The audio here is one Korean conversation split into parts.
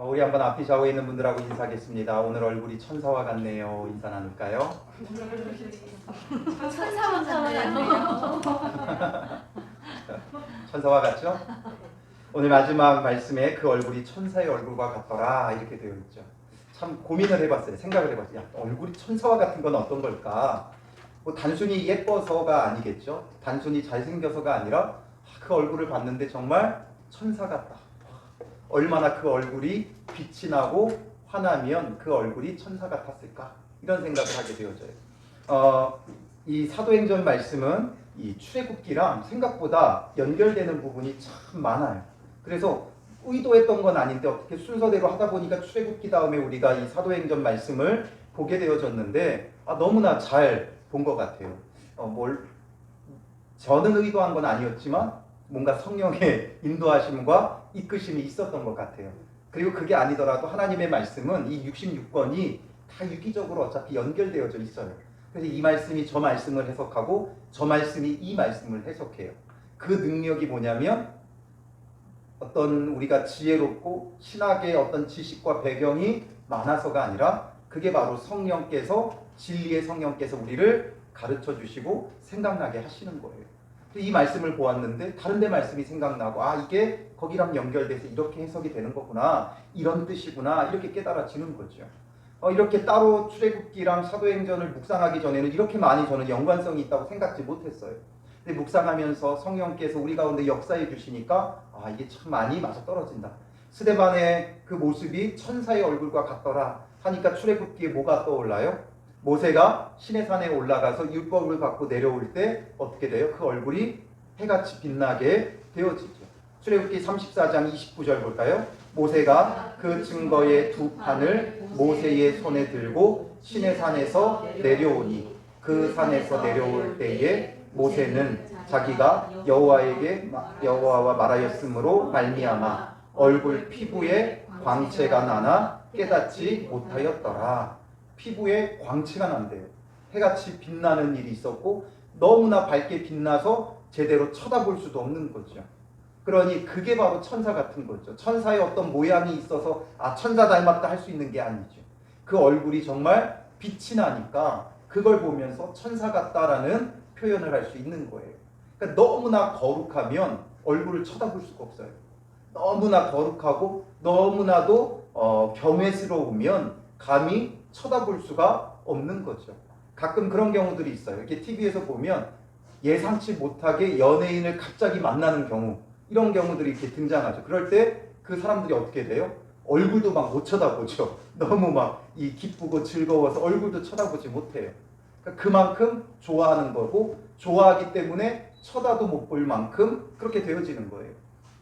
우리 한번 앞이 좌우에 있는 분들하고 인사하겠습니다. 오늘 얼굴이 천사와 같네요. 인사 나눌까요? 천사와 같네요. 천사와 같죠? 오늘 마지막 말씀에 그 얼굴이 천사의 얼굴과 같더라 이렇게 되어 있죠. 참 고민을 해봤어요. 생각을 해봤어요. 야, 얼굴이 천사와 같은 건 어떤 걸까? 뭐 단순히 예뻐서가 아니겠죠. 단순히 잘생겨서가 아니라 그 얼굴을 봤는데 정말 천사 같다. 얼마나 그 얼굴이 빛이 나고 환하면 그 얼굴이 천사 같았을까? 이런 생각을 하게 되어져요. 이 사도행전 말씀은 이 출애굽기랑 생각보다 연결되는 부분이 참 많아요. 그래서 의도했던 건 아닌데 어떻게 순서대로 하다 보니까 출애굽기 다음에 우리가 이 사도행전 말씀을 보게 되어졌는데 너무나 잘 본 것 같아요. 저는 의도한 건 아니었지만 뭔가 성령의 인도하심과 이끄심이 있었던 것 같아요. 그리고 그게 아니더라도 하나님의 말씀은 이 66권이 다 유기적으로 어차피 연결되어져 있어요. 그래서 이 말씀이 저 말씀을 해석하고 저 말씀이 이 말씀을 해석해요. 그 능력이 뭐냐면 어떤 우리가 지혜롭고 신학의 어떤 지식과 배경이 많아서가 아니라 그게 바로 성령께서 진리의 성령께서 우리를 가르쳐 주시고 생각나게 하시는 거예요. 이 말씀을 보았는데 다른 데 말씀이 생각나고 이게 거기랑 연결돼서 이렇게 해석이 되는 거구나, 이런 뜻이구나, 이렇게 깨달아지는 거죠. 이렇게 따로 출애굽기랑 사도행전을 묵상하기 전에는 이렇게 많이 저는 연관성이 있다고 생각지 못했어요. 근데 묵상하면서 성령께서 우리 가운데 역사해 주시니까 이게 참 많이 맞아떨어진다. 스데반의 그 모습이 천사의 얼굴과 같더라 하니까 출애굽기에 뭐가 떠올라요? 모세가 시내산에 올라가서 율법을 받고 내려올 때 어떻게 돼요? 그 얼굴이 해같이 빛나게 되어지죠. 출애굽기 34장 29절 볼까요? 모세가 그 증거의 두 판을 모세의 손에 들고 시내산에서 내려오니 그 산에서 내려올 때에 모세는 자기가 여호와와 말하였으므로 말미암아 얼굴 피부에 광채가 나나 깨닫지 못하였더라. 피부에 광채가 난대요. 해같이 빛나는 일이 있었고 너무나 밝게 빛나서 제대로 쳐다볼 수도 없는 거죠. 그러니 그게 바로 천사 같은 거죠. 천사의 어떤 모양이 있어서 천사 닮았다 할 수 있는 게 아니죠. 그 얼굴이 정말 빛이 나니까 그걸 보면서 천사 같다라는 표현을 할 수 있는 거예요. 그러니까 너무나 거룩하면 얼굴을 쳐다볼 수가 없어요. 너무나 거룩하고 너무나도 경외스러우면 감히 쳐다볼 수가 없는 거죠. 가끔 그런 경우들이 있어요. 이렇게 TV에서 보면 예상치 못하게 연예인을 갑자기 만나는 경우, 이런 경우들이 이렇게 등장하죠. 그럴 때 그 사람들이 어떻게 돼요? 얼굴도 막 못 쳐다보죠. 너무 막 기쁘고 즐거워서 얼굴도 쳐다보지 못해요. 그러니까 그만큼 좋아하는 거고, 좋아하기 때문에 쳐다도 못 볼 만큼 그렇게 되어지는 거예요.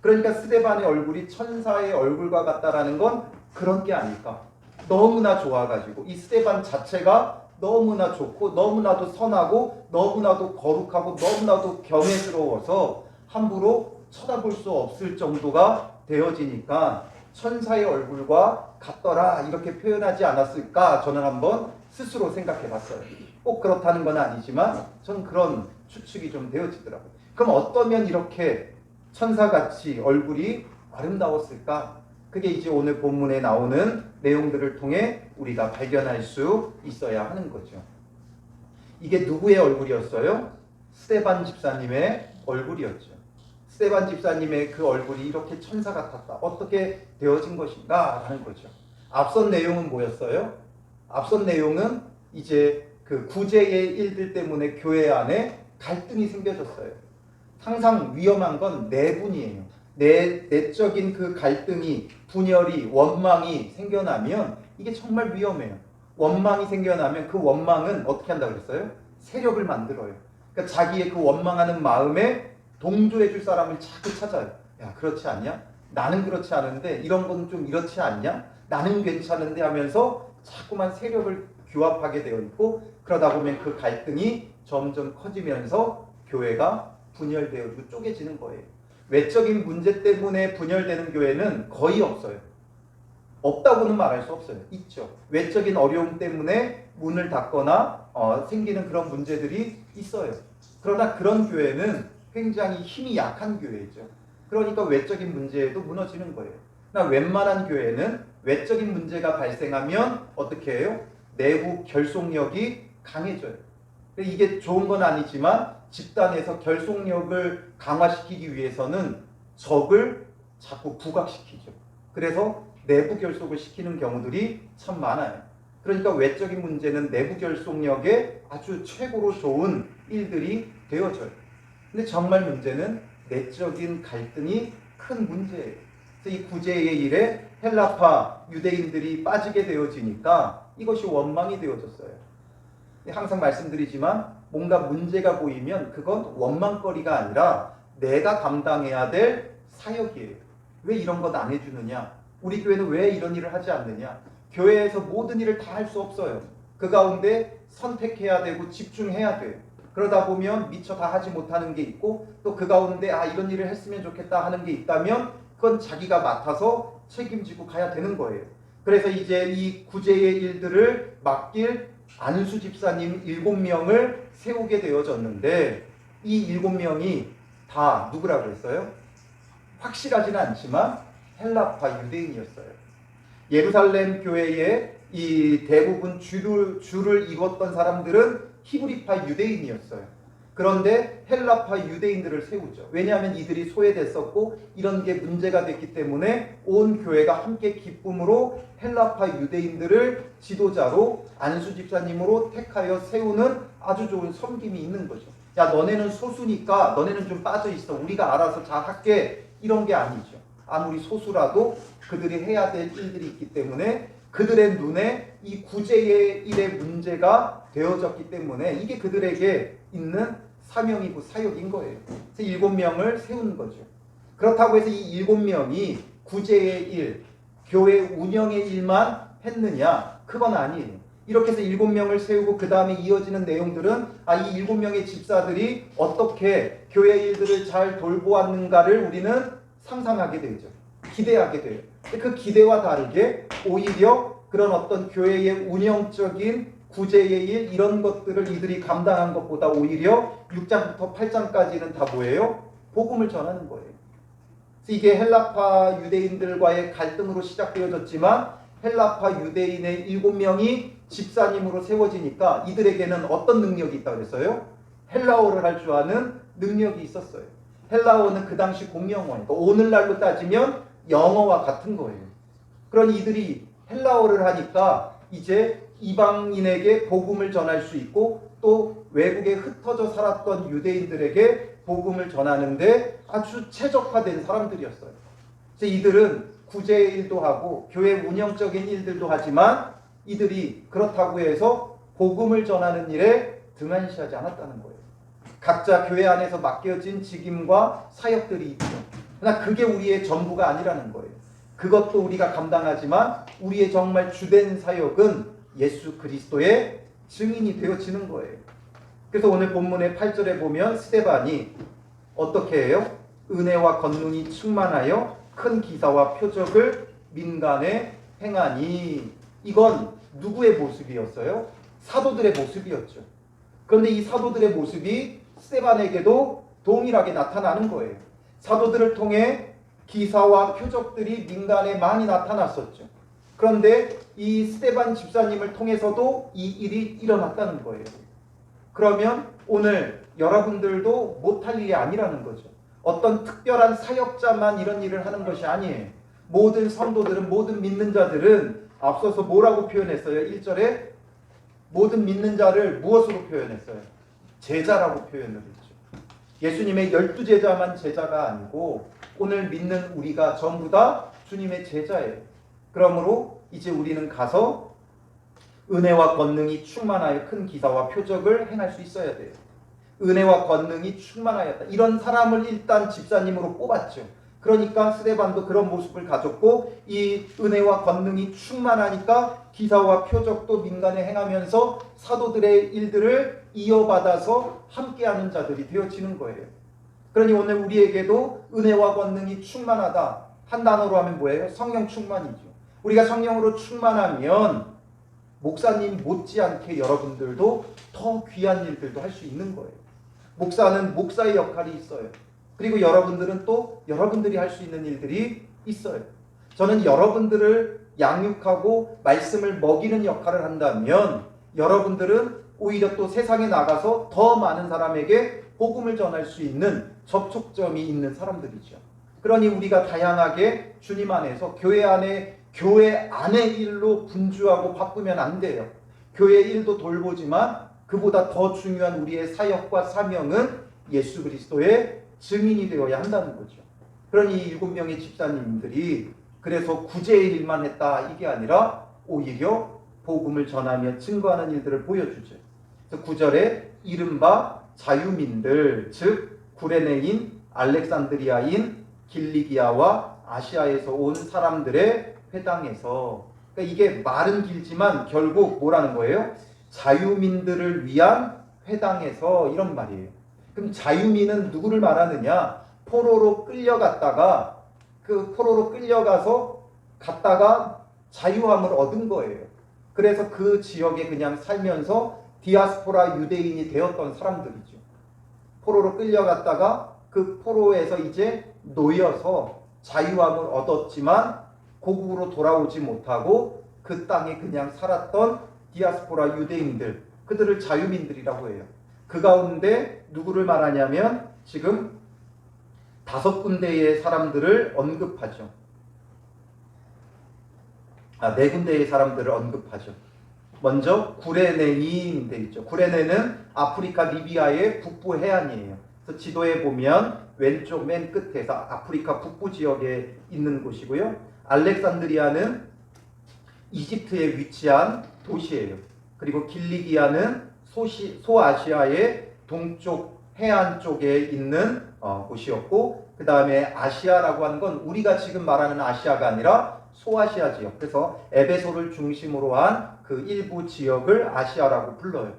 그러니까 스데반의 얼굴이 천사의 얼굴과 같다라는 건 그런 게 아닐까. 너무나 좋아가지고 이 스데반 자체가 너무나 좋고 너무나도 선하고 너무나도 거룩하고 너무나도 경외스러워서 함부로 쳐다볼 수 없을 정도가 되어지니까 천사의 얼굴과 같더라 이렇게 표현하지 않았을까 저는 한번 스스로 생각해 봤어요. 꼭 그렇다는 건 아니지만 저는 그런 추측이 좀 되어지더라고요. 그럼 어떠면 이렇게 천사같이 얼굴이 아름다웠을까? 그게 이제 오늘 본문에 나오는 내용들을 통해 우리가 발견할 수 있어야 하는 거죠. 이게 누구의 얼굴이었어요? 스데반 집사님의 얼굴이었죠. 스데반 집사님의 그 얼굴이 이렇게 천사 같았다. 어떻게 되어진 것인가? 라는 거죠. 앞선 내용은 뭐였어요? 앞선 내용은 이제 그 구제의 일들 때문에 교회 안에 갈등이 생겨졌어요. 항상 위험한 건 내분이에요. 내적인 그 갈등이, 분열이, 원망이 생겨나면 이게 정말 위험해요. 원망이 생겨나면 그 원망은 어떻게 한다고 그랬어요? 세력을 만들어요. 그러니까 자기의 그 원망하는 마음에 동조해 줄 사람을 자꾸 찾아요. 야, 그렇지 않냐? 나는 그렇지 않은데 이런 건 좀 이렇지 않냐? 나는 괜찮은데 하면서 자꾸만 세력을 규합하게 되어 있고, 그러다 보면 그 갈등이 점점 커지면서 교회가 분열되어지고 쪼개지는 거예요. 외적인 문제 때문에 분열되는 교회는 거의 없어요. 없다고는 말할 수 없어요. 있죠. 외적인 어려움 때문에 문을 닫거나 생기는 그런 문제들이 있어요. 그러나 그런 교회는 굉장히 힘이 약한 교회죠. 그러니까 외적인 문제에도 무너지는 거예요. 그러나 웬만한 교회는 외적인 문제가 발생하면 어떻게 해요? 내부 결속력이 강해져요. 이게 좋은 건 아니지만 집단에서 결속력을 강화시키기 위해서는 적을 자꾸 부각시키죠. 그래서 내부 결속을 시키는 경우들이 참 많아요. 그러니까 외적인 문제는 내부 결속력에 아주 최고로 좋은 일들이 되어져요. 근데 정말 문제는 내적인 갈등이 큰 문제예요. 그래서 이 구제의 일에 헬라파 유대인들이 빠지게 되어지니까 이것이 원망이 되어졌어요. 항상 말씀드리지만 뭔가 문제가 보이면 그건 원망거리가 아니라 내가 감당해야 될 사역이에요. 왜 이런 것 안 해주느냐? 우리 교회는 왜 이런 일을 하지 않느냐? 교회에서 모든 일을 다 할 수 없어요. 그 가운데 선택해야 되고 집중해야 돼요. 그러다 보면 미처 다 하지 못하는 게 있고 또 그 가운데 이런 일을 했으면 좋겠다 하는 게 있다면 그건 자기가 맡아서 책임지고 가야 되는 거예요. 그래서 이제 이 구제의 일들을 맡길 안수 집사님 7명을 세우게 되어졌는데 이 7명이 다 누구라고 했어요? 확실하지는 않지만 헬라파 유대인이었어요. 예루살렘 교회의 이 대부분 주를 이뤘던 사람들은 히브리파 유대인이었어요. 그런데 헬라파 유대인들을 세우죠. 왜냐하면 이들이 소외됐었고 이런 게 문제가 됐기 때문에 온 교회가 함께 기쁨으로 헬라파 유대인들을 지도자로 안수 집사님으로 택하여 세우는 아주 좋은 섬김이 있는 거죠. 야, 너네는 소수니까 너네는 좀 빠져 있어. 우리가 알아서 잘 할게. 이런 게 아니죠. 아무리 소수라도 그들이 해야 될 일들이 있기 때문에 그들의 눈에 이 구제의 일의 문제가 되어졌기 때문에 이게 그들에게 있는 사명이고 사역인 거예요. 그래서 7명을 세운 거죠. 그렇다고 해서 이 7명이 구제의 일, 교회 운영의 일만 했느냐? 그건 아니에요. 이렇게 해서 7명을 세우고 그 다음에 이어지는 내용들은 이 7명의 집사들이 어떻게 교회 일들을 잘 돌보았는가를 우리는 상상하게 되죠. 기대하게 돼요. 그 기대와 다르게 오히려 그런 어떤 교회의 운영적인 구제의 일 이런 것들을 이들이 감당한 것보다 오히려 6장부터 8장까지는 다 뭐예요? 복음을 전하는 거예요. 그래서 이게 헬라파 유대인들과의 갈등으로 시작되어졌지만 헬라파 유대인의 7명이 집사님으로 세워지니까 이들에게는 어떤 능력이 있다고 그랬어요? 헬라어를 할 줄 아는 능력이 있었어요. 헬라어는 그 당시 공용어니까 오늘날로 따지면 영어와 같은 거예요. 그러니 이들이 헬라어를 하니까 이제 이방인에게 복음을 전할 수 있고 또 외국에 흩어져 살았던 유대인들에게 복음을 전하는데 아주 최적화된 사람들이었어요. 그래서 이들은 구제의 일도 하고 교회 운영적인 일들도 하지만 이들이 그렇다고 해서 복음을 전하는 일에 등한시하지 않았다는 거예요. 각자 교회 안에서 맡겨진 직임과 사역들이 있죠. 그러나 그게 우리의 전부가 아니라는 거예요. 그것도 우리가 감당하지만 우리의 정말 주된 사역은 예수 그리스도의 증인이 되어지는 거예요. 그래서 오늘 본문의 8절에 보면 스데반이 어떻게 해요? 은혜와 권능이 충만하여 큰 기사와 표적을 민간에 행하니. 이건 누구의 모습이었어요? 사도들의 모습이었죠. 그런데 이 사도들의 모습이 스데반에게도 동일하게 나타나는 거예요. 사도들을 통해 기사와 표적들이 민간에 많이 나타났었죠. 그런데 이 스데반 집사님을 통해서도 이 일이 일어났다는 거예요. 그러면 오늘 여러분들도 못할 일이 아니라는 거죠. 어떤 특별한 사역자만 이런 일을 하는 것이 아니에요. 모든 성도들은, 모든 믿는 자들은 앞서서 뭐라고 표현했어요? 1절에 모든 믿는 자를 무엇으로 표현했어요? 제자라고 표현을 했죠. 예수님의 12제자만 제자가 아니고 오늘 믿는 우리가 전부 다 주님의 제자예요. 그러므로 이제 우리는 가서 은혜와 권능이 충만하여 큰 기사와 표적을 행할 수 있어야 돼요. 은혜와 권능이 충만하였다. 이런 사람을 일단 집사님으로 뽑았죠. 그러니까 스데반도 그런 모습을 가졌고 이 은혜와 권능이 충만하니까 기사와 표적도 민간에 행하면서 사도들의 일들을 이어받아서 함께하는 자들이 되어지는 거예요. 그러니 오늘 우리에게도 은혜와 권능이 충만하다. 한 단어로 하면 뭐예요? 성령 충만이죠. 우리가 성령으로 충만하면 목사님 못지않게 여러분들도 더 귀한 일들도 할 수 있는 거예요. 목사는 목사의 역할이 있어요. 그리고 여러분들은 또 여러분들이 할 수 있는 일들이 있어요. 저는 여러분들을 양육하고 말씀을 먹이는 역할을 한다면 여러분들은 오히려 또 세상에 나가서 더 많은 사람에게 복음을 전할 수 있는 접촉점이 있는 사람들이죠. 그러니 우리가 다양하게 주님 안에서 교회 안의 일로 분주하고 바쁘면 안 돼요. 교회 일도 돌보지만 그보다 더 중요한 우리의 사역과 사명은 예수 그리스도의 증인이 되어야 한다는 거죠. 그러니 7명의 집사님들이 그래서 구제의 일만 했다 이게 아니라 오히려 복음을 전하며 증거하는 일들을 보여주죠. 그래서 9절에 이른바 자유민들 즉 구레네인, 알렉산드리아인, 길리기아와 아시아에서 온 사람들의 회당에서, 그러니까 이게 말은 길지만 결국 뭐라는 거예요? 자유민들을 위한 회당에서 이런 말이에요. 그럼 자유민은 누구를 말하느냐? 포로로 끌려갔다가 그 포로로 끌려가서 갔다가 자유함을 얻은 거예요. 그래서 그 지역에 그냥 살면서 디아스포라 유대인이 되었던 사람들이죠. 포로로 끌려갔다가 그 포로에서 이제 놓여서 자유함을 얻었지만 고국으로 돌아오지 못하고 그 땅에 그냥 살았던 디아스포라 유대인들, 그들을 자유민들이라고 해요. 그 가운데 누구를 말하냐면 지금 5군데의 사람들을 언급하죠. 4군데의 사람들을 언급하죠. 먼저 구레네인 돼 있죠. 구레네는 아프리카 리비아의 북부 해안이에요. 그래서 지도에 보면 왼쪽 맨 끝에서 아프리카 북부 지역에 있는 곳이고요. 알렉산드리아는 이집트에 위치한 도시예요. 그리고 길리기아는 소아시아의 동쪽 해안 쪽에 있는 곳이었고, 그 다음에 아시아라고 하는 건 우리가 지금 말하는 아시아가 아니라 소아시아 지역, 그래서 에베소를 중심으로 한 그 일부 지역을 아시아라고 불러요.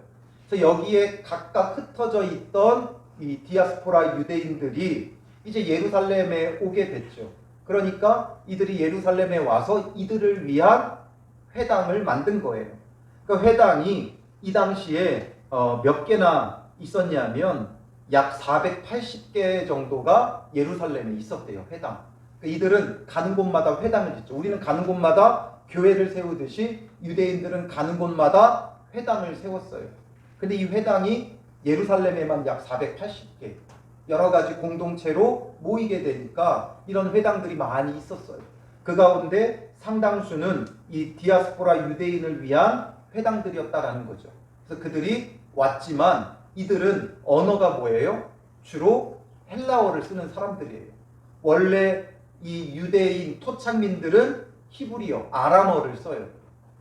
그래서 여기에 각각 흩어져 있던 이 디아스포라 유대인들이 이제 예루살렘에 오게 됐죠. 그러니까 이들이 예루살렘에 와서 이들을 위한 회당을 만든 거예요. 그 회당이 이 당시에 몇 개나 있었냐면 약 480개 정도가 예루살렘에 있었대요. 회당. 이들은 가는 곳마다 회당을 짓죠. 우리는 가는 곳마다 교회를 세우듯이 유대인들은 가는 곳마다 회당을 세웠어요. 근데 이 회당이 예루살렘에만 약 480개, 여러 가지 공동체로 모이게 되니까 이런 회당들이 많이 있었어요. 그 가운데 상당수는 이 디아스포라 유대인을 위한 회당들이었다라는 거죠. 그래서 그들이 왔지만 이들은 언어가 뭐예요? 주로 헬라어를 쓰는 사람들이에요. 원래 이 유대인 토착민들은 히브리어, 아람어를 써요.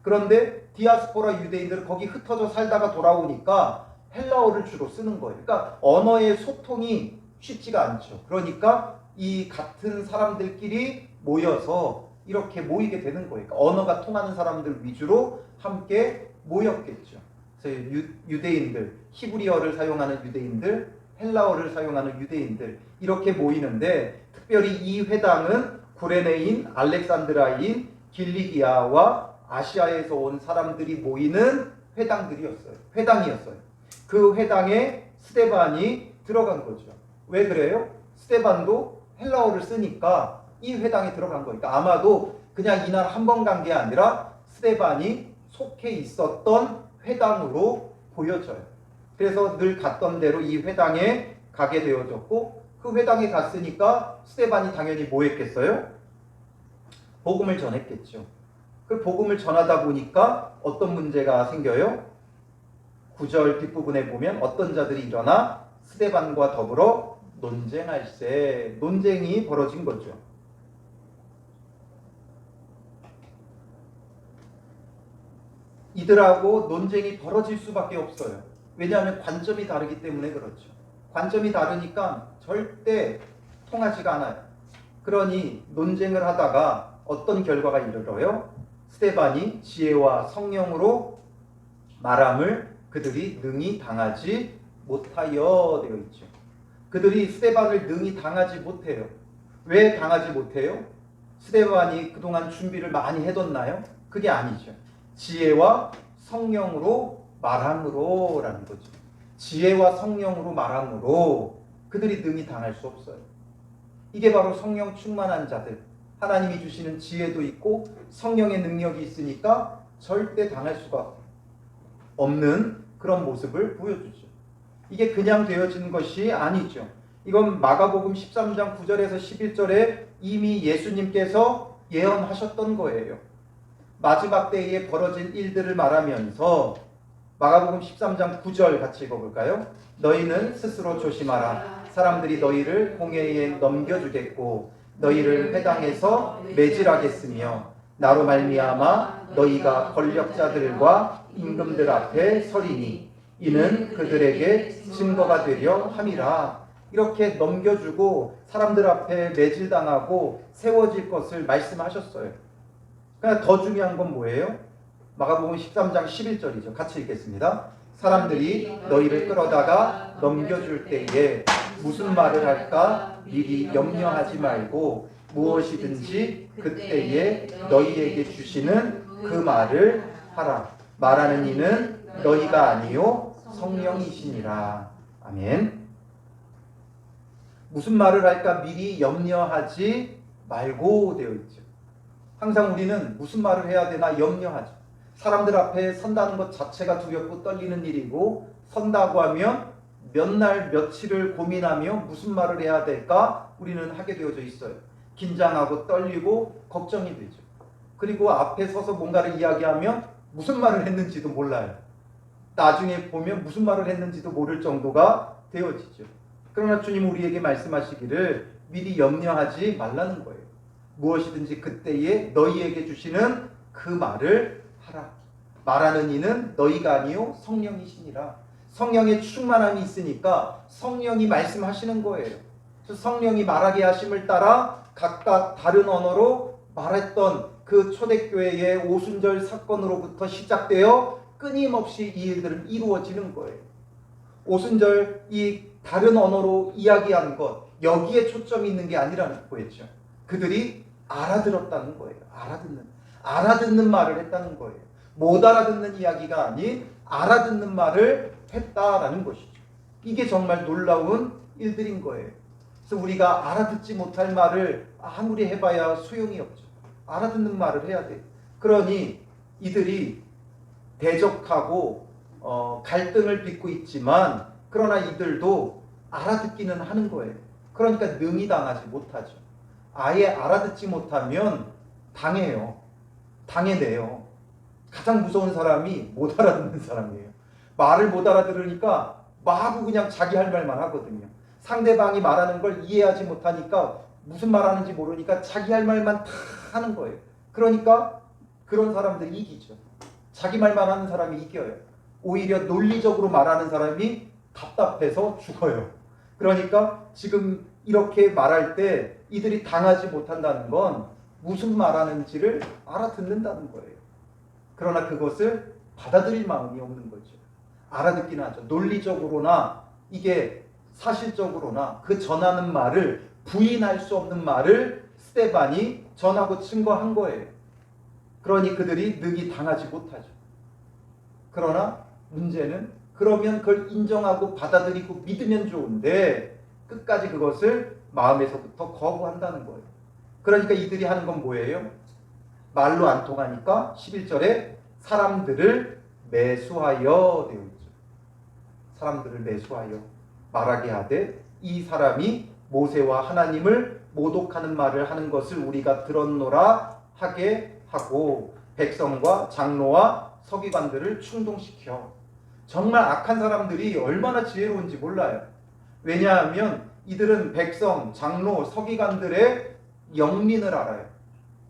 그런데 디아스포라 유대인들은 거기 흩어져 살다가 돌아오니까 헬라어를 주로 쓰는 거예요. 그러니까 언어의 소통이 쉽지가 않죠. 그러니까 이 같은 사람들끼리 모여서 이렇게 모이게 되는 거예요. 그러니까 언어가 통하는 사람들 위주로 함께 모였겠죠. 그래서 유대인들, 히브리어를 사용하는 유대인들, 헬라어를 사용하는 유대인들 이렇게 모이는데, 특별히 이 회당은 구레네인, 알렉산드라인, 길리기아와 아시아에서 온 사람들이 모이는 회당이었어요. 그 회당에 스데반이 들어간 거죠. 왜 그래요? 스데반도 헬라어를 쓰니까 이 회당에 들어간 거니까 아마도 그냥 이날 한 번 간 게 아니라 스데반이 속해 있었던 회당으로 보여져요. 그래서 늘 갔던 대로 이 회당에 가게 되어졌고, 그 회당에 갔으니까 스데반이 당연히 뭐 했겠어요? 복음을 전했겠죠. 그 복음을 전하다 보니까 어떤 문제가 생겨요? 9절 뒷부분에 보면 어떤 자들이 일어나 스데반과 더불어 논쟁할세, 논쟁이 벌어진 거죠. 이들하고 논쟁이 벌어질 수밖에 없어요. 왜냐하면 관점이 다르기 때문에 그렇죠. 관점이 다르니까 절대 통하지가 않아요. 그러니 논쟁을 하다가 어떤 결과가 이르러요? 스데반이 지혜와 성령으로 말함을 그들이 능히 당하지 못하여 되어 있죠. 그들이 스데반을 능히 당하지 못해요. 왜 당하지 못해요? 스데반이 그동안 준비를 많이 해뒀나요? 그게 아니죠. 지혜와 성령으로 말함으로 라는 거죠. 지혜와 성령으로 말함으로 그들이 능히 당할 수 없어요. 이게 바로 성령 충만한 자들, 하나님이 주시는 지혜도 있고 성령의 능력이 있으니까 절대 당할 수가 없는 그런 모습을 보여주죠. 이게 그냥 되어지는 것이 아니죠. 이건 마가복음 13장 9절에서 11절에 이미 예수님께서 예언하셨던 거예요. 마지막 때에 벌어질 일들을 말하면서 마가복음 13장 9절 같이 읽어볼까요? 너희는 스스로 조심하라. 사람들이 너희를 공회에 넘겨주겠고 너희를 회당에서 매질하겠으며 나로 말미암아 너희가 권력자들과 임금들 앞에 서리니 이는 그들에게 증거가 되려 함이라. 이렇게 넘겨주고 사람들 앞에 매질당하고 세워질 것을 말씀하셨어요. 그러나 더 중요한 건 뭐예요? 마가복음 13장 11절이죠. 같이 읽겠습니다. 사람들이 너희를 끌어다가 넘겨줄 때에 무슨 말을 할까 미리 염려하지 말고 무엇이든지 그때에 너희에게 주시는 그 말을 하라. 말하는 이는 너희가 아니요 성령이시니라. 아멘. 무슨 말을 할까 미리 염려하지 말고 되어 있죠. 항상 우리는 무슨 말을 해야 되나 염려하죠. 사람들 앞에 선다는 것 자체가 두렵고 떨리는 일이고 선다고 하면 몇 날 며칠을 고민하며 무슨 말을 해야 될까 우리는 하게 되어져 있어요. 긴장하고 떨리고 걱정이 되죠. 그리고 앞에 서서 뭔가를 이야기하면 무슨 말을 했는지도 몰라요. 나중에 보면 무슨 말을 했는지도 모를 정도가 되어지죠. 그러나 주님 우리에게 말씀하시기를 미리 염려하지 말라는 거예요. 무엇이든지 그때에 너희에게 주시는 그 말을 하라. 말하는 이는 너희가 아니요 성령이시니라. 성령의 충만함이 있으니까 성령이 말씀하시는 거예요. 그래서 성령이 말하게 하심을 따라 각각 다른 언어로 말했던 그 초대교회의 오순절 사건으로부터 시작되어 끊임없이 이 일들은 이루어지는 거예요. 오순절 이 다른 언어로 이야기하는 것 여기에 초점이 있는 게 아니라는 거였죠. 그들이 알아들었다는 거예요. 알아듣는 말을 했다는 거예요. 못 알아듣는 이야기가 아닌 알아듣는 말을 했다라는 것이죠. 이게 정말 놀라운 일들인 거예요. 그래서 우리가 알아듣지 못할 말을 아무리 해봐야 소용이 없죠. 알아듣는 말을 해야 돼요. 그러니 이들이 대적하고 갈등을 빚고 있지만 그러나 이들도 알아듣기는 하는 거예요. 그러니까 능히 당하지 못하죠. 아예 알아듣지 못하면 당해요. 당해내요. 가장 무서운 사람이 못 알아듣는 사람이에요. 말을 못 알아들으니까 마구 그냥 자기 할 말만 하거든요. 상대방이 말하는 걸 이해하지 못하니까 무슨 말하는지 모르니까 자기 할 말만 다 하는 거예요. 그러니까 그런 사람들이 이기죠. 자기 말만 하는 사람이 이겨요. 오히려 논리적으로 말하는 사람이 답답해서 죽어요. 그러니까 지금 이렇게 말할 때 이들이 당하지 못한다는 건 무슨 말하는지를 알아듣는다는 거예요. 그러나 그것을 받아들일 마음이 없는 거죠. 알아듣기는 하죠. 논리적으로나 이게 사실적으로나 그 전하는 말을 부인할 수 없는 말을 스데반이 전하고 증거한 거예요. 그러니 그들이 능히 당하지 못하죠. 그러나 문제는 그러면 그걸 인정하고 받아들이고 믿으면 좋은데 끝까지 그것을 마음에서부터 거부한다는 거예요. 그러니까 이들이 하는 건 뭐예요? 말로 안 통하니까 11절에 사람들을 매수하여 되어 있죠. 사람들을 매수하여 말하게 하되 이 사람이 모세와 하나님을 모독하는 말을 하는 것을 우리가 들었노라 하게 하고 백성과 장로와 서기관들을 충동시켜. 정말 악한 사람들이 얼마나 지혜로운지 몰라요. 왜냐하면 이들은 백성, 장로, 서기관들의 영린을 알아요.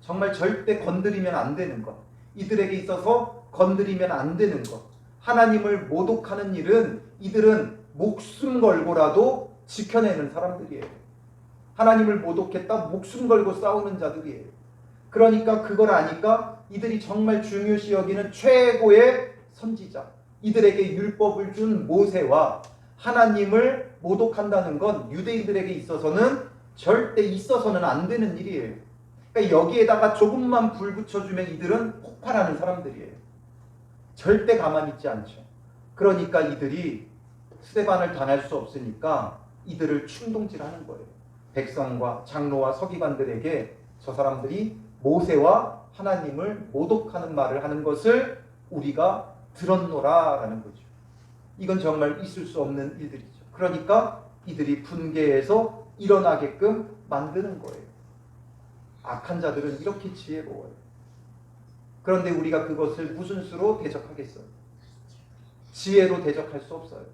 정말 절대 건드리면 안 되는 것. 이들에게 있어서 건드리면 안 되는 것. 하나님을 모독하는 일은 이들은 목숨 걸고라도 지켜내는 사람들이에요. 하나님을 모독했다 목숨 걸고 싸우는 자들이에요. 그러니까 그걸 아니까 이들이 정말 중요시 여기는 최고의 선지자, 이들에게 율법을 준 모세와 하나님을 모독한다는 건 유대인들에게 있어서는 절대 있어서는 안 되는 일이에요. 그러니까 여기에다가 조금만 불 붙여주면 이들은 폭발하는 사람들이에요. 절대 가만히 있지 않죠. 그러니까 이들이 스데반을 당할 수 없으니까 이들을 충동질하는 거예요. 백성과 장로와 서기관들에게 저 사람들이 모세와 하나님을 모독하는 말을 하는 것을 우리가 들었노라라는 거죠. 이건 정말 있을 수 없는 일들이죠. 그러니까 이들이 분개해서 일어나게끔 만드는 거예요. 악한 자들은 이렇게 지혜로워요. 그런데 우리가 그것을 무슨 수로 대적하겠어요? 지혜로 대적할 수 없어요.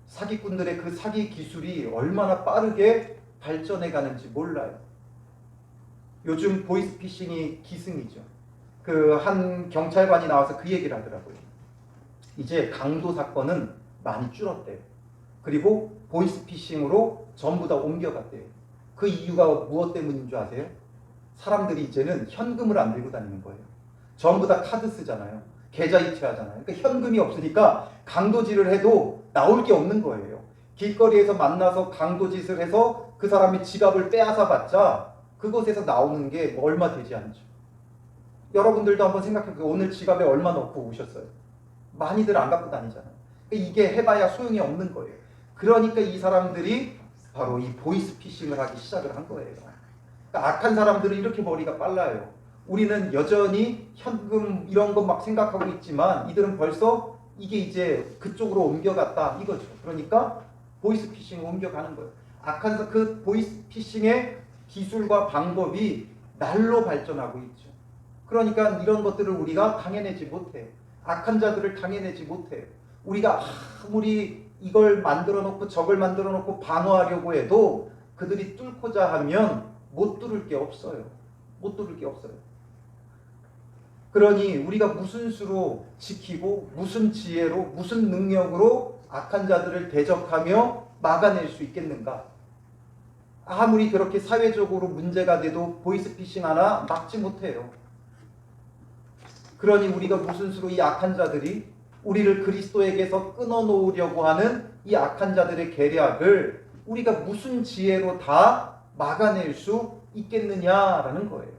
사기꾼들의 그 사기 기술이 얼마나 빠르게 발전해 가는지 몰라요. 요즘 보이스피싱이 기승이죠. 그 한 경찰관이 나와서 그 얘기를 하더라고요. 이제 강도 사건은 많이 줄었대요. 그리고 보이스피싱으로 전부 다 옮겨갔대요. 그 이유가 무엇 때문인 줄 아세요? 사람들이 이제는 현금을 안 들고 다니는 거예요. 전부 다 카드 쓰잖아요. 계좌 이체하잖아요. 그러니까 현금이 없으니까 강도질을 해도 나올 게 없는 거예요. 길거리에서 만나서 강도짓을 해서 그 사람이 지갑을 빼앗아 봤자 그곳에서 나오는 게 얼마 되지 않죠. 여러분들도 한번 생각해보세요. 오늘 지갑에 얼마 넣고 오셨어요? 많이들 안 갖고 다니잖아요. 이게 해봐야 소용이 없는 거예요. 그러니까 이 사람들이 바로 이 보이스피싱을 하기 시작을 한 거예요. 그러니까 악한 사람들은 이렇게 머리가 빨라요. 우리는 여전히 현금 이런 거 막 생각하고 있지만 이들은 벌써 이게 이제 그쪽으로 옮겨갔다 이거죠. 그러니까 보이스피싱으로 옮겨가는 거예요. 악한 그 보이스피싱의 기술과 방법이 날로 발전하고 있죠. 그러니까 이런 것들을 우리가 당해내지 못해요. 악한 자들을 당해내지 못해요. 우리가 아무리 이걸 만들어 놓고 저걸 만들어 놓고 방어하려고 해도 그들이 뚫고자 하면 못 뚫을 게 없어요. 못 뚫을 게 없어요. 그러니 우리가 무슨 수로 지키고 무슨 지혜로 무슨 능력으로 악한 자들을 대적하며 막아낼 수 있겠는가? 아무리 그렇게 사회적으로 문제가 돼도 보이스피싱 하나 막지 못해요. 그러니 우리가 무슨 수로 이 악한 자들이 우리를 그리스도에게서 끊어놓으려고 하는 이 악한 자들의 계략을 우리가 무슨 지혜로 다 막아낼 수 있겠느냐라는 거예요.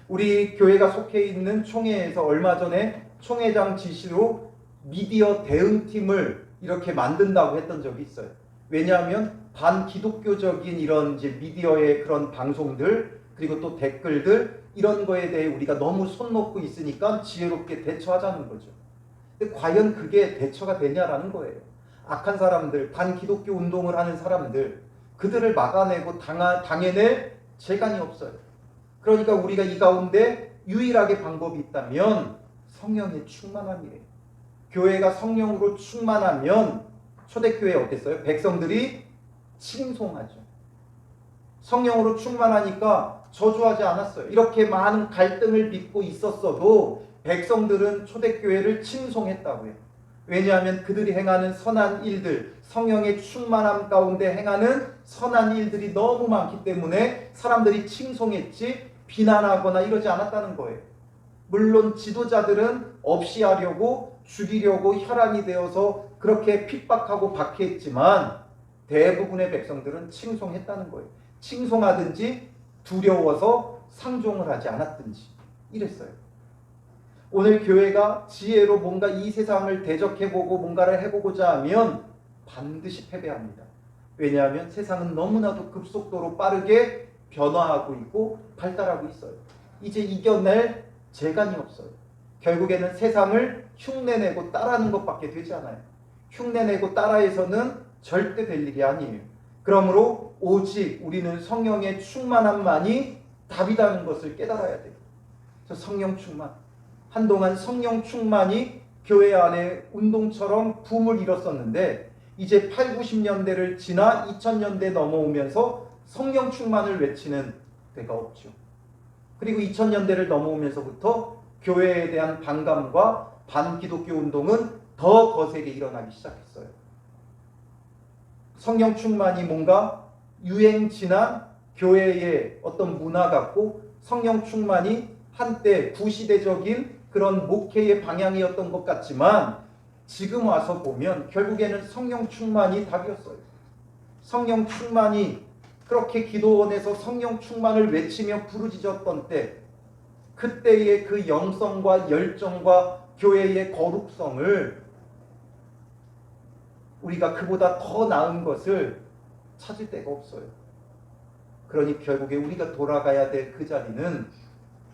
우리 교회가 속해 있는 총회에서 얼마 전에 총회장 지시로 미디어 대응팀을 이렇게 만든다고 했던 적이 있어요. 왜냐하면 반기독교적인 이런 이제 미디어의 그런 방송들 그리고 또 댓글들 이런 거에 대해 우리가 너무 손 놓고 있으니까 지혜롭게 대처하자는 거죠. 근데 과연 그게 대처가 되냐라는 거예요. 악한 사람들, 반기독교 운동을 하는 사람들 그들을 막아내고 당해낼 재간이 없어요. 그러니까 우리가 이 가운데 유일하게 방법이 있다면 성령의 충만함이에요. 교회가 성령으로 충만하면 초대교회 어땠어요? 백성들이 칭송하죠. 성령으로 충만하니까 저주하지 않았어요. 이렇게 많은 갈등을 빚고 있었어도 백성들은 초대교회를 칭송했다고요. 왜냐하면 그들이 행하는 선한 일들, 성령의 충만함 가운데 행하는 선한 일들이 너무 많기 때문에 사람들이 칭송했지 비난하거나 이러지 않았다는 거예요. 물론 지도자들은 없이 하려고 죽이려고 혈안이 되어서 그렇게 핍박하고 박해했지만 대부분의 백성들은 칭송했다는 거예요. 칭송하든지 두려워서 상종을 하지 않았든지 이랬어요. 오늘 교회가 지혜로 뭔가 이 세상을 대적해보고 뭔가를 해보고자 하면 반드시 패배합니다. 왜냐하면 세상은 너무나도 급속도로 빠르게 변화하고 있고 발달하고 있어요. 이제 이겨낼 재간이 없어요. 결국에는 세상을 흉내내고 따라하는 것밖에 되지 않아요. 흉내내고 따라해서는 절대 될 일이 아니에요. 그러므로 오직 우리는 성령의 충만함만이 답이라는 것을 깨달아야 돼요. 저 성령 충만. 한동안 성령 충만이 교회 안에 운동처럼 붐을 일었었는데 이제 8, 90년대를 지나 2000년대 넘어오면서 성령 충만을 외치는 데가 없죠. 그리고 2000년대를 넘어오면서부터 교회에 대한 반감과 반기독교 운동은 더 거세게 일어나기 시작했어요. 성령 충만이 뭔가 유행 지난 교회의 어떤 문화 같고 성령 충만이 한때 구시대적인 그런 목회의 방향이었던 것 같지만 지금 와서 보면 결국에는 성령 충만이 답이었어요. 성령 충만이 그렇게 기도원에서 성령 충만을 외치며 부르짖었던 때 그때의 그 영성과 열정과 교회의 거룩성을 우리가 그보다 더 나은 것을 찾을 데가 없어요. 그러니 결국에 우리가 돌아가야 될 그 자리는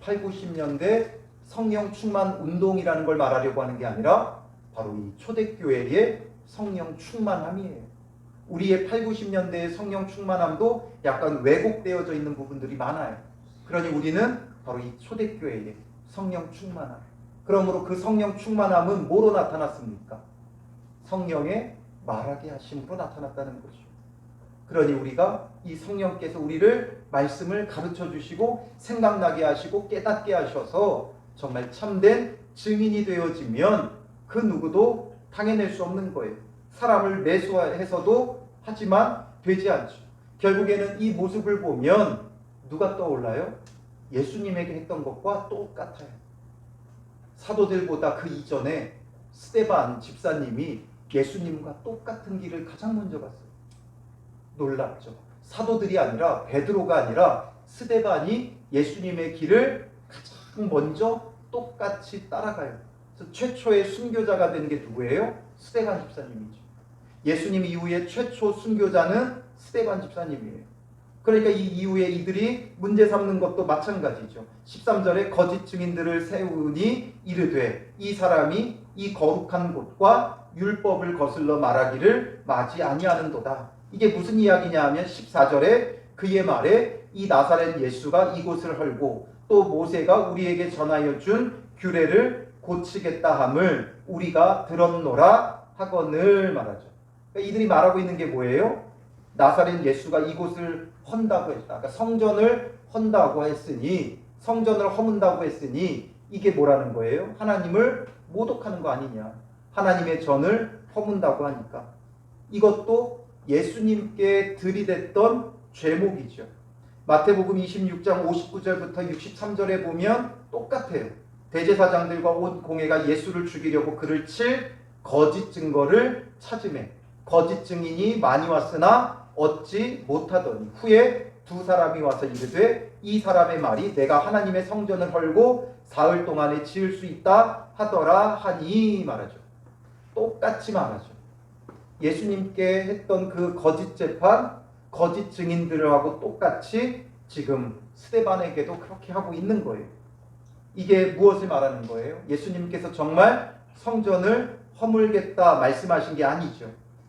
8, 90년대 성령 충만 운동이라는 걸 말하려고 하는 게 아니라 바로 이 초대교회의 성령 충만함이에요. 우리의 8, 90년대의 성령 충만함도 약간 왜곡되어져 있는 부분들이 많아요. 그러니 우리는 바로 이 초대교회의 성령 충만함. 그러므로 그 성령 충만함은 뭐로 나타났습니까? 성령의 말하게 하심으로 나타났다는 거죠. 그러니 우리가 이 성령께서 우리를 말씀을 가르쳐 주시고 생각나게 하시고 깨닫게 하셔서 정말 참된 증인이 되어지면 그 누구도 당해낼 수 없는 거예요. 사람을 매수해서도 하지만 되지 않죠. 결국에는 이 모습을 보면 누가 떠올라요? 예수님에게 했던 것과 똑같아요. 사도들보다 그 이전에 스데반 집사님이 예수님과 똑같은 길을 가장 먼저 갔어요. 놀랍죠. 사도들이 아니라 베드로가 아니라 스데반이 예수님의 길을 가장 먼저 똑같이 따라가요. 그래서 최초의 순교자가 된 게 누구예요? 스데반 집사님이죠. 예수님 이후에 최초 순교자는 스데반 집사님이에요. 그러니까 이 이후에 이들이 문제 삼는 것도 마찬가지죠. 13절에 거짓 증인들을 세우니 이르되 이 사람이 이 거룩한 곳과 율법을 거슬러 말하기를 마지 아니하는도다. 이게 무슨 이야기냐 하면 14절에 그의 말에 이 나사렛 예수가 이곳을 헐고 또 모세가 우리에게 전하여 준 규례를 고치겠다 함을 우리가 들었노라 하거늘 말하죠. 그러니까 이들이 말하고 있는 게 뭐예요? 나사렛 예수가 이곳을 헌다고 했다. 그러니까 성전을 헌다고 했으니, 성전을 허문다고 했으니 이게 뭐라는 거예요? 하나님을 모독하는 거 아니냐. 하나님의 전을 허문다고 하니까. 이것도 예수님께 들이댔던 죄목이죠. 마태복음 26장 59절부터 63절에 보면 똑같아요. 대제사장들과 온 공회가 예수를 죽이려고 그를 칠 거짓 증거를 찾으매 거짓 증인이 많이 왔으나 얻지 못하더니 후에 두 사람이 와서 이르되 이 사람의 말이 내가 하나님의 성전을 헐고 사흘 동안에 지을 수 있다 하더라 하니 말하죠. 똑같이 말하죠. 예수님께 했던 그 거짓 재판, 거짓 증인들하고 똑같이 지금 스데반에게도 그렇게 하고 있는 거예요. 이게 무엇을 말하는 거예요? 예수님께서 정말 성전을 허물겠다 말씀하신 게 아니죠.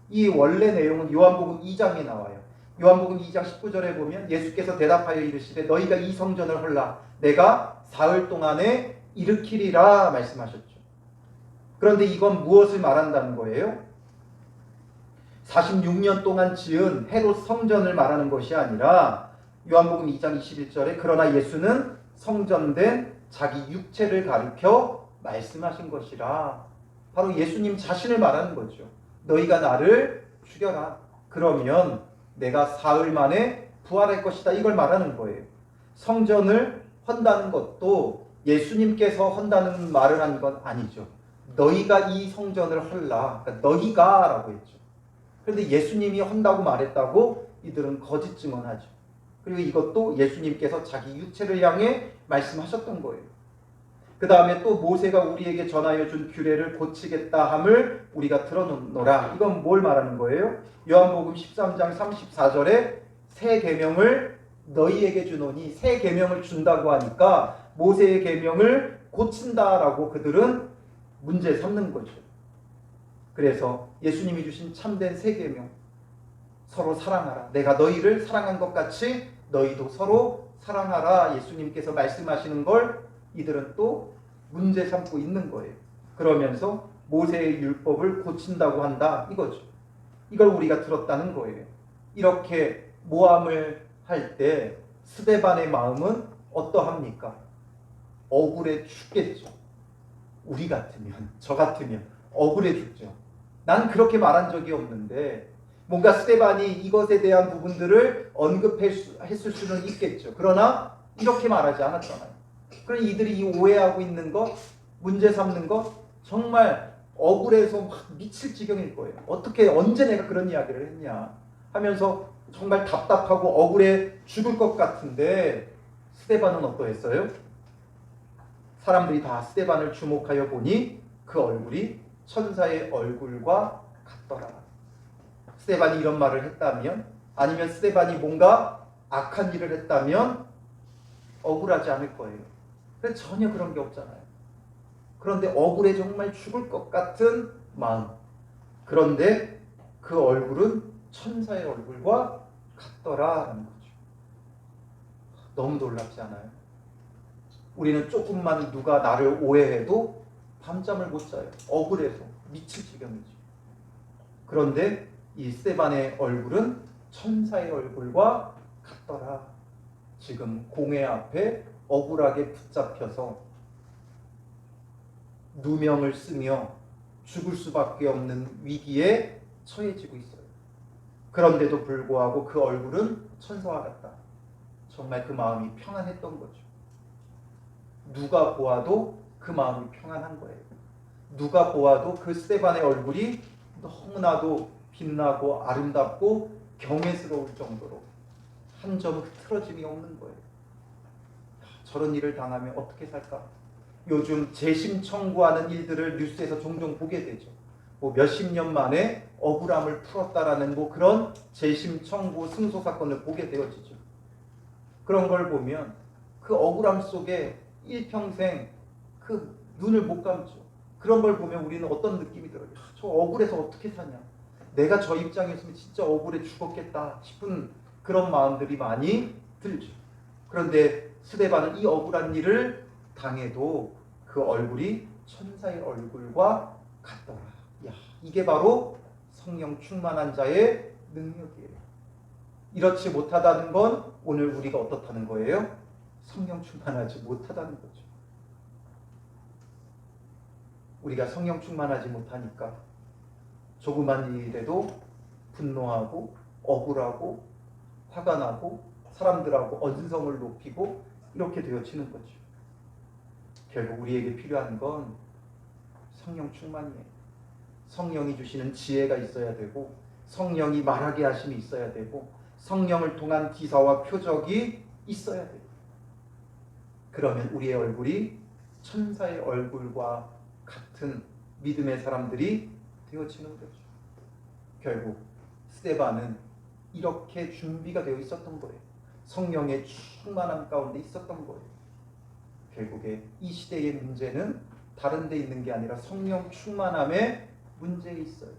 이 원래 내용은 요한복음 2장에 나와요. 요한복음 2장 19절에 보면 예수께서 대답하여 이르시되 너희가 이 성전을 헐라 내가 사흘 동안에 일으키리라 말씀하셨죠. 그런데 이건 무엇을 말한다는 거예요? 46년 동안 지은 헤롯 성전을 말하는 것이 아니라 요한복음 2장 21절에 그러나 예수는 성전된 자기 육체를 가리켜 말씀하신 것이라. 바로 예수님 자신을 말하는 거죠. 너희가 나를 죽여라. 그러면 내가 사흘 만에 부활할 것이다. 이걸 말하는 거예요. 성전을 헌다는 것도 예수님께서 헌다는 말을 한 건 아니죠. 너희가 이 성전을 헐라. 그러니까 너희가 라고 했죠. 그런데 예수님이 헌다고 말했다고 이들은 거짓 증언하죠. 그리고 이것도 예수님께서 자기 육체를 향해 말씀하셨던 거예요. 그 다음에 또 모세가 우리에게 전하여 준 규례를 고치겠다 함을 우리가 들어놓노라. 이건 뭘 말하는 거예요? 요한복음 13장 34절에 새 계명을 너희에게 주노니 새 계명을 준다고 하니까 모세의 계명을 고친다라고 그들은 문제 삼는 거죠. 그래서 예수님이 주신 참된 새 계명, 서로 사랑하라. 내가 너희를 사랑한 것 같이 너희도 서로 사랑하라. 예수님께서 말씀하시는 걸 이들은 또 문제 삼고 있는 거예요. 그러면서 모세의 율법을 고친다고 한다 이거죠. 이걸 우리가 들었다는 거예요. 이렇게 모함을 할 때 스데반의 마음은 어떠합니까? 억울해 죽겠죠. 우리 같으면, 저 같으면 억울해 죽죠. 난 그렇게 말한 적이 없는데 뭔가 스데반이 이것에 대한 부분들을 언급했을 수는 있겠죠. 그러나 이렇게 말하지 않았잖아요. 그럼 이들이 이 오해하고 있는 것, 문제 삼는 것 정말 억울해서 막 미칠 지경일 거예요. 어떻게 언제 내가 그런 이야기를 했냐 하면서 정말 답답하고 억울해 죽을 것 같은데 스데반은 어떠했어요? 사람들이 다 스데반을 주목하여 보니 그 얼굴이 천사의 얼굴과 같더라. 스데반이 이런 말을 했다면 아니면 스데반이 뭔가 악한 일을 했다면 억울하지 않을 거예요. 근데 전혀 그런 게 없잖아요. 그런데 억울해 정말 죽을 것 같은 마음. 그런데 그 얼굴은 천사의 얼굴과 같더라라는 거죠. 너무 놀랍지 않아요? 우리는 조금만 누가 나를 오해해도 밤잠을 못 자요. 억울해서 미칠 지경이죠. 그런데 이 스데반의 얼굴은 천사의 얼굴과 같더라. 지금 공회 앞에 억울하게 붙잡혀서 누명을 쓰며 죽을 수밖에 없는 위기에 처해지고 있어요. 그런데도 불구하고 그 얼굴은 천사와 같다. 정말 그 마음이 평안했던 거죠. 누가 보아도 그 마음이 평안한 거예요. 누가 보아도 그 스데반의 얼굴이 너무나도 빛나고 아름답고 경외스러울 정도로 한 점 흐트러짐이 없는 거예요. 저런 일을 당하면 어떻게 살까? 요즘 재심 청구하는 일들을 뉴스에서 종종 보게 되죠. 뭐 몇십 년 만에 억울함을 풀었다라는 뭐 그런 재심 청구 승소 사건을 보게 되어지죠. 그런 걸 보면 그 억울함 속에 일평생 그 눈을 못 감죠. 그런 걸 보면 우리는 어떤 느낌이 들어요? 저 억울해서 어떻게 사냐? 내가 저 입장이었으면 진짜 억울해 죽었겠다 싶은 그런 마음들이 많이 들죠. 그런데 스데반은 이 억울한 일을 당해도 그 얼굴이 천사의 얼굴과 같더라. 야, 이게 바로 성령 충만한 자의 능력이에요. 이렇지 못하다는 건 오늘 우리가 어떻다는 거예요? 성령 충만하지 못하다는 거죠. 우리가 성령 충만하지 못하니까 조그만 일에도 분노하고 억울하고 화가 나고 사람들하고 언성을 높이고 이렇게 되어지는 거죠. 결국 우리에게 필요한 건 성령 충만이에요. 성령이 주시는 지혜가 있어야 되고 성령이 말하게 하심이 있어야 되고 성령을 통한 기사와 표적이 있어야 돼요. 그러면 우리의 얼굴이 천사의 얼굴과 같은 믿음의 사람들이 되어지는 거죠. 결국 스데반은 이렇게 준비가 되어 있었던 거예요. 성령의 충만함 가운데 있었던 거예요. 결국에 이 시대의 문제는 다른 데 있는 게 아니라 성령 충만함의 문제에 있어요.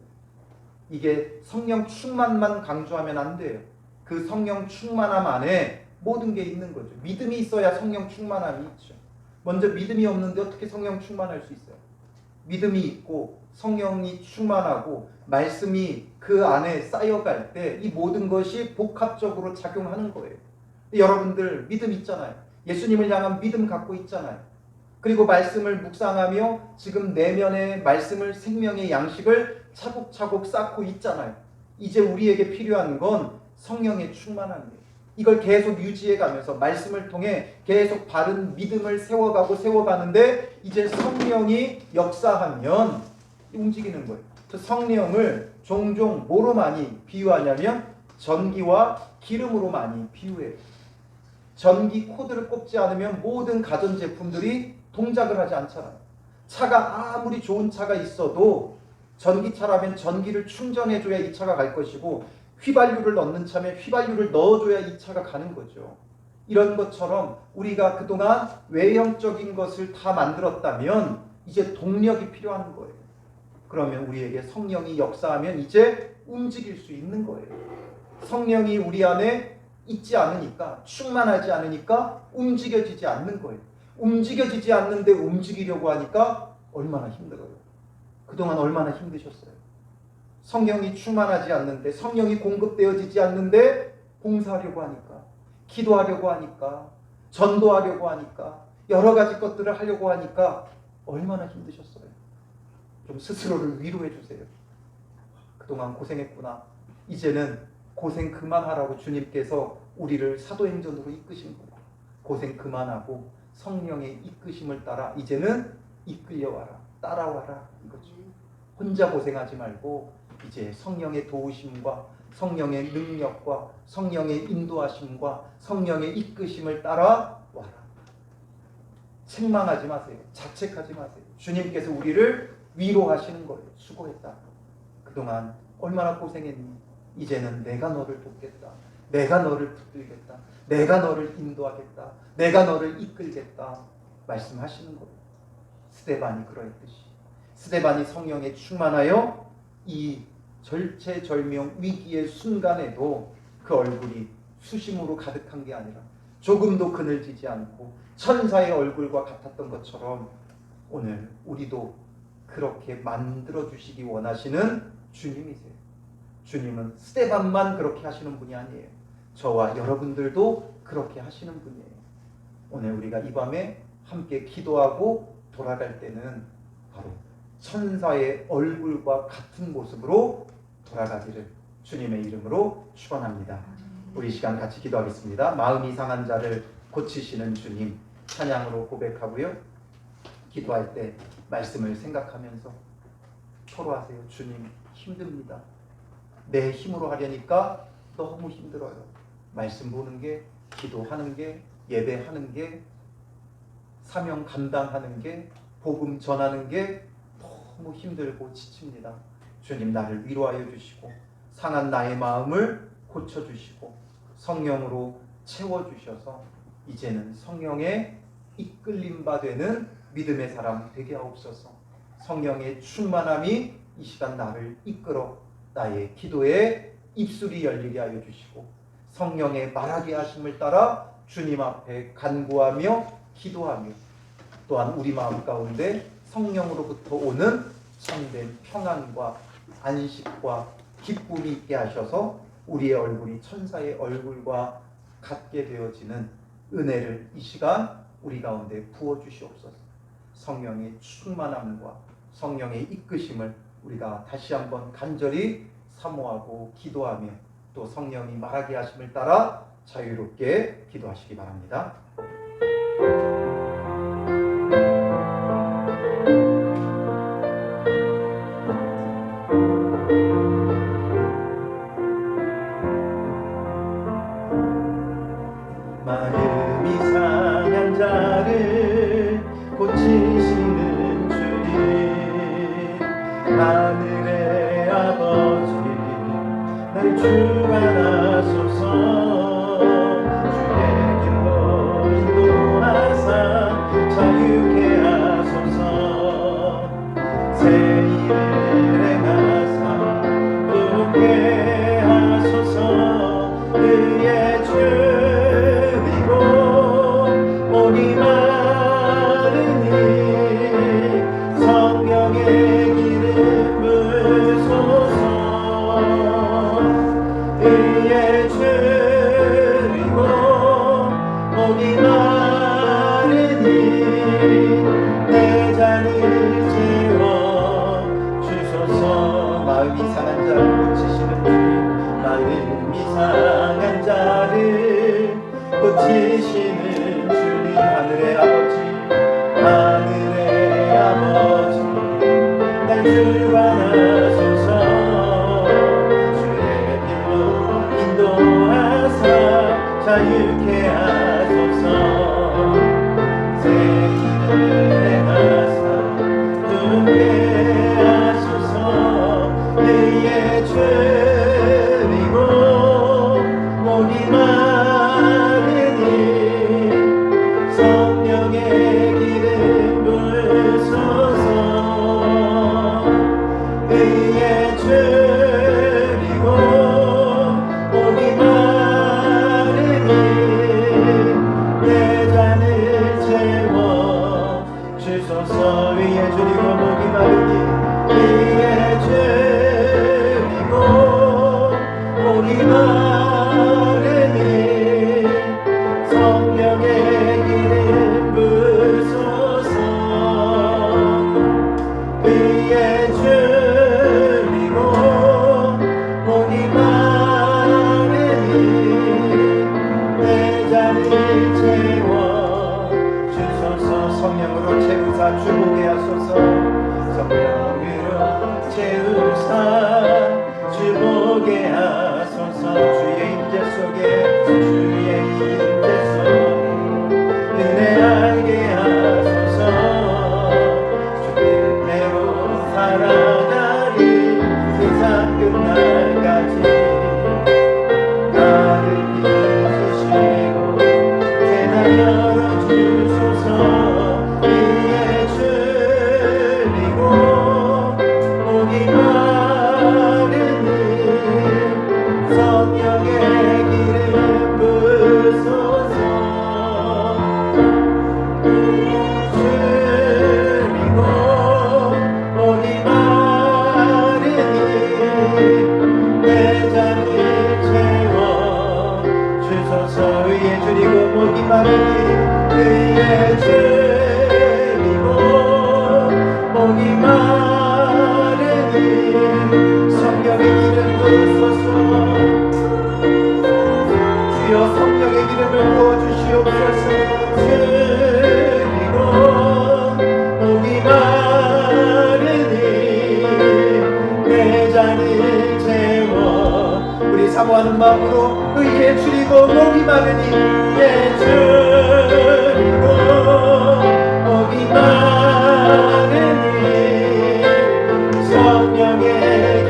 이게 성령 충만만 강조하면 안 돼요. 그 성령 충만함 안에 모든 게 있는 거죠. 믿음이 있어야 성령 충만함이 있죠. 먼저 믿음이 없는데 어떻게 성령 충만할 수 있어요? 믿음이 있고 성령이 충만하고 말씀이 그 안에 쌓여갈 때 이 모든 것이 복합적으로 작용하는 거예요. 여러분들 믿음 있잖아요. 예수님을 향한 믿음 갖고 있잖아요. 그리고 말씀을 묵상하며 지금 내면의 말씀을 생명의 양식을 차곡차곡 쌓고 있잖아요. 이제 우리에게 필요한 건 성령의 충만함이에요. 이걸 계속 유지해가면서 말씀을 통해 계속 바른 믿음을 세워가는데 이제 성령이 역사하면 움직이는 거예요. 그 성령을 종종 뭐로 많이 비유하냐면 전기와 기름으로 많이 비유해요. 전기 코드를 꼽지 않으면 모든 가전제품들이 동작을 하지 않잖아요. 차가 아무리 좋은 차가 있어도 전기차라면 전기를 충전해줘야 이 차가 갈 것이고 휘발유를 넣는 차면 휘발유를 넣어줘야 이 차가 가는 거죠. 이런 것처럼 우리가 그동안 외형적인 것을 다 만들었다면 이제 동력이 필요한 거예요. 그러면 우리에게 성령이 역사하면 이제 움직일 수 있는 거예요. 성령이 우리 안에 있지 않으니까, 충만하지 않으니까 움직여지지 않는 거예요. 움직여지지 않는데 움직이려고 하니까 얼마나 힘들어요. 그동안 얼마나 힘드셨어요. 성령이 충만하지 않는데, 성령이 공급되어지지 않는데 봉사하려고 하니까, 기도하려고 하니까, 전도하려고 하니까, 여러 가지 것들을 하려고 하니까 얼마나 힘드셨어요. 좀 스스로를 위로해 주세요. 그동안 고생했구나. 이제는 고생 그만하라고 주님께서 우리를 사도행전으로 이끄신 거예요. 고생 그만하고 성령의 이끄심을 따라 이제는 이끌려와라, 따라와라 이거죠. 혼자 고생하지 말고 이제 성령의 도우심과 성령의 능력과 성령의 인도하심과 성령의 이끄심을 따라와라. 책망하지 마세요. 자책하지 마세요. 주님께서 우리를 위로하시는 거예요. 수고했다. 그동안 얼마나 고생했니? 이제는 내가 너를 돕겠다. 내가 너를 붙들겠다. 내가 너를 인도하겠다. 내가 너를 이끌겠다. 말씀하시는 거예요. 스데반이 그러했듯이 스데반이 성령에 충만하여 이 절체절명 위기의 순간에도 그 얼굴이 수심으로 가득한 게 아니라 조금도 그늘지지 않고 천사의 얼굴과 같았던 것처럼 오늘 우리도 그렇게 만들어 주시기 원하시는 주님이세요. 주님은 스데반만 그렇게 하시는 분이 아니에요. 저와 여러분들도 그렇게 하시는 분이에요. 오늘 우리가 이 밤에 함께 기도하고 돌아갈 때는 바로 천사의 얼굴과 같은 모습으로 돌아가기를 주님의 이름으로 축원합니다. 우리 시간 같이 기도하겠습니다. 마음이 상한 자를 고치시는 주님, 찬양으로 고백하고요. 기도할 때 말씀을 생각하면서 토로하세요. 주님, 힘듭니다. 내 힘으로 하려니까 너무 힘들어요. 말씀 보는 게, 기도하는 게, 예배하는 게, 사명 감당하는 게, 복음 전하는 게 너무 힘들고 지칩니다. 주님, 나를 위로하여 주시고 상한 나의 마음을 고쳐주시고 성령으로 채워주셔서 이제는 성령의 이끌림 바 되는 믿음의 사람 되게 하옵소서. 성령의 충만함이 이 시간 나를 이끌어 나의 기도에 입술이 열리게 하여 주시고 성령의 말하게 하심을 따라 주님 앞에 간구하며 기도하며 또한 우리 마음 가운데 성령으로부터 오는 참된 평안과 안식과 기쁨이 있게 하셔서 우리의 얼굴이 천사의 얼굴과 같게 되어지는 은혜를 이 시간 우리 가운데 부어주시옵소서. 성령의 충만함과 성령의 이끄심을 우리가 다시 한번 간절히 사모하고 기도하며 또 성령이 말하게 하심을 따라 자유롭게 기도하시기 바랍니다. 마음이 상한 자를 고치시는 주님, 하늘의 아버지 날 주관하소서. 주의 길로 인도하사 자유케 하소서. 새 일을 행하사 부게 하소서. 그의 주 오니 마르니 성령의 기름 부으소서. 의의 주리고 오니 마르니 내 잔을 채워 주소서. 마음이 상한 자를 고치시는 주, 마음이 상한 자를 고치시는 주님, 하늘의 아버지, 하늘의 아버지 날 주관하소서. 주의 길로 인도하사 자유케 하소서. 새 일을 행하사 두게 하소서. 의의 주리고 오니 마르니 성령의 기름 부으소서. 의의 주리고 오니 마르니 내 잔을 채워 주소서. 의의 주리고 목이 마르니 의의 주리고 오니 마르니 성령의 기름 부으소서. 의의 주리고 오니 마르니 내 잔을 채워 주소서. 성령으로 채우사 주보게 하소서. 성령으로 채우사 주보게 하소서. 주의 임재 속에 주의 임재 속에 은혜 알게 하소서. 주의 대로 살아가리 세상 끝날까지 나를 마음으로 의에 줄이고 목이 마르니 예 줄이고 목이 마르니 성령의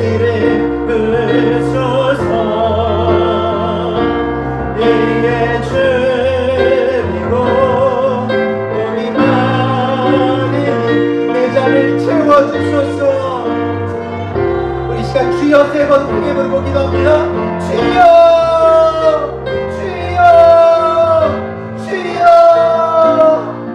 길을 부소서 의에 줄이고 목이 마르니 내 잔을 채워주소서. 우리 시간 주여 세 번 크게 부르고 기도합니다. 주여 주여 주여.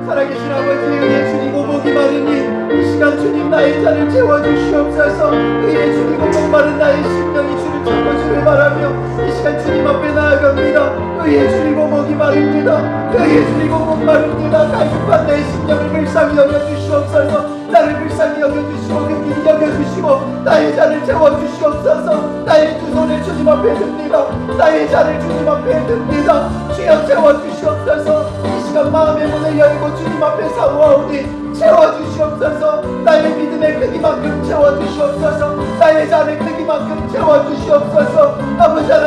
살아계신 아버지 의에 줄이고 목이 마르니 이 시간 주님 나의 잔을 채워주시옵소서. 의에 줄이고 목 마른 나의 심령이 주를 찾고 주를 바라며 이 시간 주님 앞에 나아갑니다. 의에 줄이고 목이 마릅니다. 의에 줄이고 목 마릅니다. 갈급한 내 심령을 불쌍히 여겨주시옵소서. 나를 불쌍히 여겨주시고 긍휼히 여겨주시고 나의 잔을 채워주시옵소서. 나의 두 손을 주님 앞에 듭니다. 나의 잔을 주님 앞에 듭니다. 주여 채워주시옵소서. 이 시간 마음의 문을 열고 주님 앞에 사모하오니 채워주시옵소서. 나의 믿음의 크기만큼 채워주시옵소서. 나의 잔의 크기만큼 채워주시옵소서. 아버지 하나님